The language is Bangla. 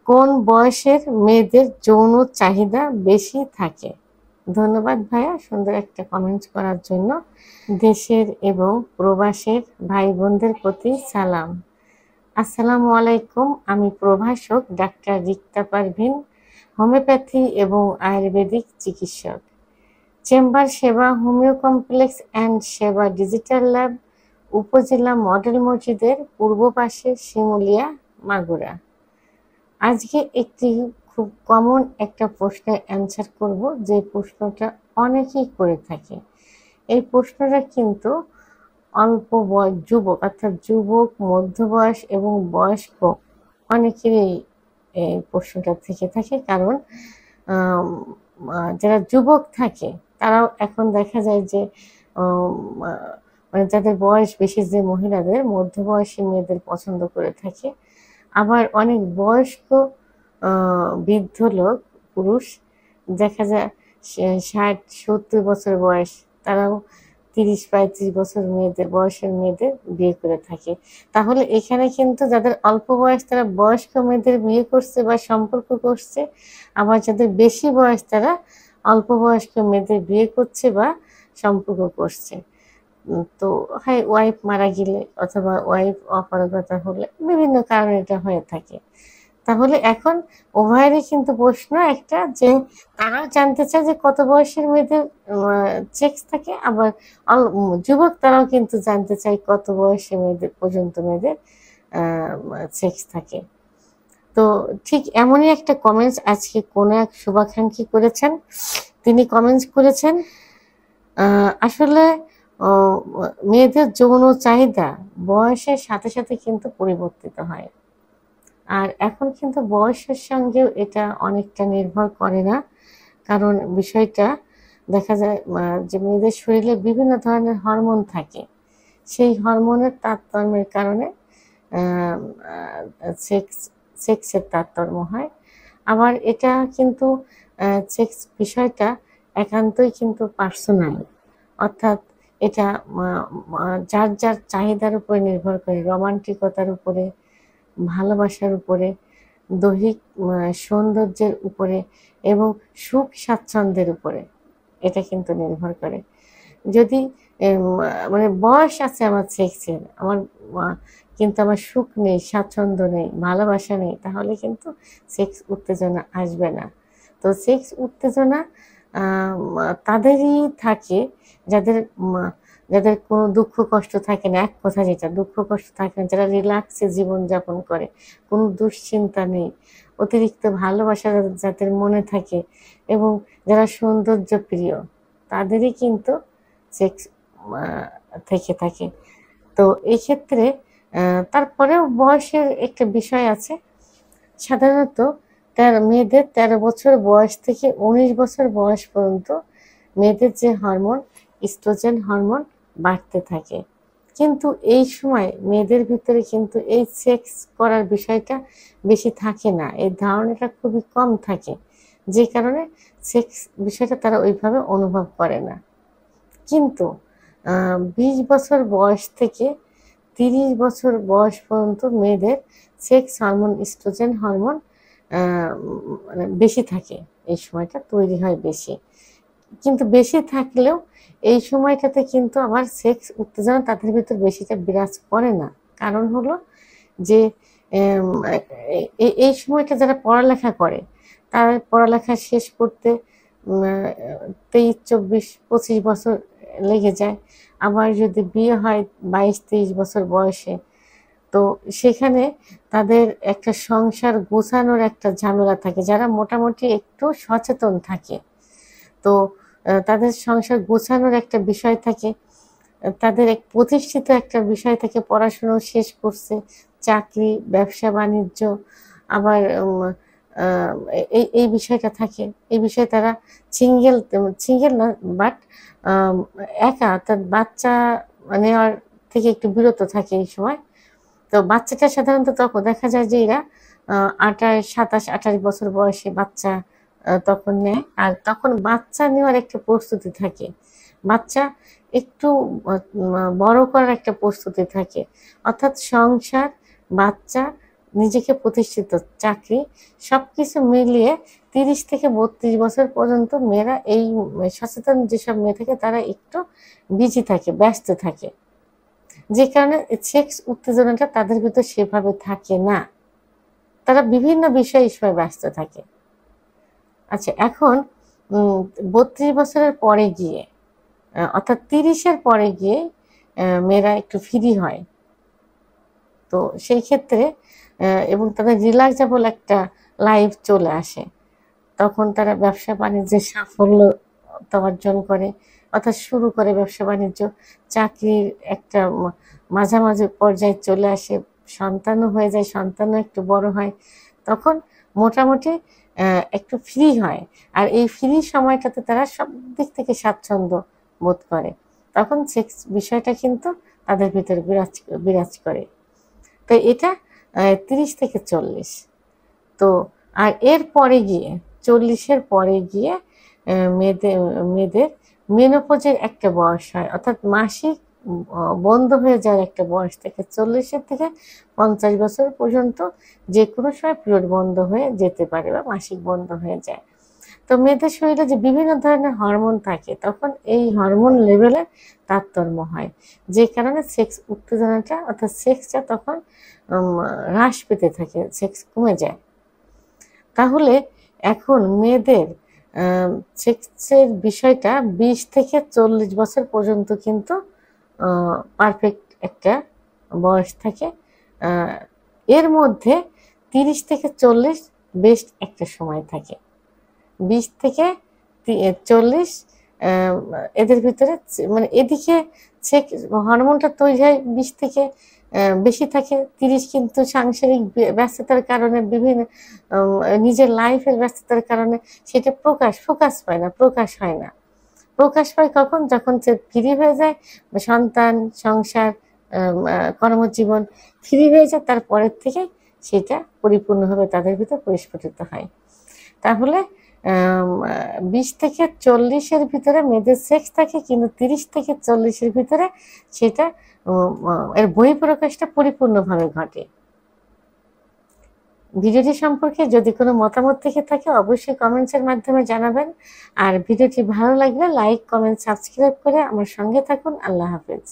কোন বয়সের মেয়েদের যৌন চাহিদা বেশি থাকে? ধন্যবাদ ভাইয়া সুন্দর একটা কমেন্ট করার জন্য। দেশের এবং প্রবাসের ভাই বোনদের প্রতি সালাম। আসসালামু আলাইকুম। আমি প্রভাষক ডাক্তার রিক্তা পারভিন, হোমিওপ্যাথি এবং আয়ুর্বেদিক চিকিৎসক। চেম্বার সেবা, হোমিও কমপ্লেক্স অ্যান্ড সেবা ডিজিটাল ল্যাব, উপজেলা মডেল মসজিদের পূর্ব পাশে, শিমুলিয়া, মাগুরা। আজকে একটি খুব কমন একটা প্রশ্নের অ্যান্সার করব, যে প্রশ্নটা অনেকেই করে থাকে। এই প্রশ্নটা কিন্তু অল্প বয়স যুবক, অর্থাৎ যুবক, মধ্যবয়স এবং বয়স্ক অনেকেরই এই প্রশ্নটা থেকে থাকে। কারণ যারা যুবক থাকে তারাও এখন দেখা যায় যে মানে যাদের বয়স বেশি, যে মহিলাদের, মধ্যবয়সী মেয়েদের পছন্দ করে থাকে। আবার অনেক বয়স্ক বৃদ্ধ লোক, পুরুষ দেখা যায় 60-70 বছর বয়স, তারাও 30-35 বছর বয়সের মেয়েদের বিয়ে করে থাকে। তাহলে এখানে কিন্তু যাদের অল্প বয়স তারা বয়স্ক মেয়েদের বিয়ে করছে বা সম্পর্ক করছে, আবার যাদের বেশি বয়স তারা অল্প বয়স্ক মেয়েদের বিয়ে করছে বা সম্পর্ক করছে। তো হয় ওয়াইফ মারা গেলে অথবা ওয়াইফ অপারগতা হলে বিভিন্ন কারণে এটা হয়ে থাকে। তাহলে এখন উভয়েরই কিন্তু প্রশ্ন একটা, যে তারাও জানতে চায় যে কত বয়সের মেয়েদের সেক্স থাকে, আবার যুবক তারাও কিন্তু জানতে চায় কত বয়সের মেয়েদের পর্যন্ত মেয়েদের সেক্স থাকে। তো ঠিক এমনই একটা কমেন্টস আজকে কোনো এক শুভাকাঙ্ক্ষী করেছেন। তিনি কমেন্টস করেছেন, আসলে মেয়েদের যৌন চাহিদা বয়সের সাথে সাথে কিন্তু পরিবর্তিত হয়। আর এখন কিন্তু বয়সের সঙ্গেও এটা অনেকটা নির্ভর করে না। কারণ বিষয়টা দেখা যায় যে মেয়েদের শরীরে বিভিন্ন ধরনের হরমোন থাকে। সেই হরমোনের তারতম্যের কারণে সেক্সের তারতম্য হয়। আবার এটা কিন্তু সেক্স বিষয়টা একান্তই কিন্তু পার্সোনাল, অর্থাৎ এটা যার যার চাহিদার উপরে নির্ভর করে, রোমান্টিকতার উপরে, ভালোবাসার উপরে, দৈহিক সৌন্দর্যের উপরে এবং সুখ স্বাচ্ছন্দ্যের উপরে এটা কিন্তু নির্ভর করে। যদি মানে বয়স আছে আমার সেক্সের, কিন্তু আমার সুখ নেই, স্বাচ্ছন্দ্য নেই, ভালোবাসা নেই, তাহলে কিন্তু সেক্স উত্তেজনা আসবে না। তো সেক্স উত্তেজনা তাদেরই থাকে যাদের যাদের কোনো দুঃখ কষ্ট থাকে না। এক কথা যেটা, দুঃখ কষ্ট থাকে না, যারা রিল্যাক্সে জীবনযাপন করে, কোনো দুশ্চিন্তা নেই, অতিরিক্ত ভালোবাসা যাদের মনে থাকে এবং যারা সৌন্দর্য প্রিয়, তাদেরই কিন্তু সেক্স থেকে থাকে। তো এক্ষেত্রে তারপরেও বয়সের একটা বিষয় আছে। সাধারণত মেয়েদের 13 বছর বয়স থেকে 19 বছর বয়স পর্যন্ত মেয়েদের যে হরমোন, ইস্ট্রোজেন হরমোন বাড়তে থাকে। কিন্তু এই সময় মেয়েদের ভিতরে কিন্তু এই সেক্স করার বিষয়টা বেশি থাকে না, এই ধারণাটা খুবই কম থাকে, যে কারণে সেক্স বিষয়টা তারা ওইভাবে অনুভব করে না। কিন্তু 20 বছর বয়স থেকে 30 বছর বয়স পর্যন্ত মেয়েদের সেক্স হরমোন, ইস্ট্রোজেন হরমোন মানে বেশি থাকে, এই সময়টা তৈরি হয় বেশি। কিন্তু বেশি থাকলেও এই সময়টাতে কিন্তু আবার সেক্স উত্তেজনা তাদের ভিতর বেশিটা বিরাজ করে না। কারণ হলো যে এই সময়টা যারা পড়ালেখা করে, তার পড়ালেখা শেষ করতে 23, 24, 25 বছর লেগে যায়। আবার যদি বিয়ে হয় 22-23 বছর বয়সে, তো সেখানে তাদের একটা সংসার গোছানোর একটা ঝামেলা থাকে। যারা মোটামুটি একটু সচেতন থাকে, তো তাদের সংসার গোছানোর একটা বিষয় থাকে, তাদের এক প্রতিষ্ঠিত একটা বিষয় থাকে, পড়াশুনো শেষ করছে, চাকরি, ব্যবসা বাণিজ্য, আবার এই বিষয়টা থাকে। এই বিষয়ে তারা সিঙ্গেল না, বাট একা, অর্থাৎ বাচ্চা নেওয়ার থেকে একটু বিরত থাকে এই সময়। তো বাচ্চাটা সাধারণত তখন দেখা যায় যে এরা 27-28 বছর বয়সে বাচ্চা তখন নেয়। আর তখন বাচ্চা নেওয়ার একটা প্রস্তুতি থাকে, বাচ্চা একটু বড় করার একটা প্রস্তুতি থাকে, অর্থাৎ সংসার, বাচ্চা নিজেকে প্রতিষ্ঠিত চাকরি সবকিছু মিলিয়ে 30 থেকে 32 বছর পর্যন্ত মেয়েরা এই সচেতন যেসব মেয়ে থাকে তারা একটু বিজি থাকে, ব্যস্ত থাকে, যে কারণে সেক্স উত্তেজনাটা তাদের ভিতর সেভাবে থাকে না, তারা বিভিন্ন বিষয়ে এই সময় ব্যস্ত থাকে। আচ্ছা, এখন 32 বছরের পরে গিয়ে অর্থাৎ 30-এর পরে গিয়ে মেয়েরা একটু ফ্রি হয়। তো সেই ক্ষেত্রে এবং তাদের রিল্যাক্সেবল একটা লাইফ চলে আসে, তখন তারা ব্যবসা বাণিজ্যে সাফল্য অর্জন করে, অর্থাৎ শুরু করে ব্যবসা বাণিজ্য, চাকরির একটা মাঝামাঝি পর্যায়ে চলে আসে, সন্তানও হয়ে যায়, সন্তানও একটু বড় হয়, তখন মোটামুটি একটু ফ্রি হয়। আর এই ফ্রি সময়টাতে তারা সব দিক থেকে স্বাচ্ছন্দ্য বোধ করে, তখন সেক্স বিষয়টা কিন্তু তাদের ভিতরে বিরাজ করে। তো এটা 30 থেকে 40। তো আর এর পরে গিয়ে 40-এর পরে গিয়ে মেয়েদের মেনোপজের একটা বয়স হয়, অর্থাৎ মাসিক বন্ধ হয়ে যাওয়ার একটা বয়স থেকে 40-এর থেকে 50 বছর পর্যন্ত যে কোনো সময় পিরিয়ড বন্ধ হয়ে যেতে পারে বা মাসিক বন্ধ হয়ে যায়। তো মেয়েদের শরীরে যে বিভিন্ন ধরনের হরমোন থাকে, তখন এই হরমোন লেভেলের তারতম্য হয়, যে কারণে সেক্স উত্তেজনাটা অর্থাৎ সেক্সটা তখন হ্রাস পেতে থাকে, সেক্স কমে যায়। তাহলে এখন মেয়েদের সেক্সের বিষয়টা 20 থেকে 40 বছর পর্যন্ত কিন্তু পারফেক্ট একটা বয়স থাকে। এর মধ্যে 30 থেকে 40 বেস্ট একটা সময় থাকে। 20 থেকে 40 এদের ভিতরে মানে এদিকে হরমোনটা তৈরি হয় 20 থেকে বেশি থাকে। 30 কিন্তু সাংসারিক ব্যস্ততার কারণে বিভিন্ন নিজের লাইফের ব্যস্ততার কারণে সেটা ফোকাস পায় না, প্রকাশ হয় না। প্রকাশ পায় কখন? যখন সে ফ্রি হয়ে যায়, সন্তান, সংসার, কর্মজীবন ফ্রি হয়ে যায়, তারপরের থেকে সেটা পরিপূর্ণভাবে তাদের ভিতর পরিস্ফুটিত হয়। তাহলে 20 থেকে 40-এর ভিতরে মেয়েদের সেক্স থাকে, কিন্তু 30 থেকে 40-এর ভিতরে সেটা এর বহিঃপ্রকাশটা পরিপূর্ণভাবে ঘটে। ভিডিওটি সম্পর্কে যদি কোনো মতামত থেকে থাকে অবশ্যই কমেন্টসের মাধ্যমে জানাবেন। আর ভিডিওটি ভালো লাগলে লাইক, কমেন্ট, সাবস্ক্রাইব করে আমার সঙ্গে থাকুন। আল্লাহ হাফেজ।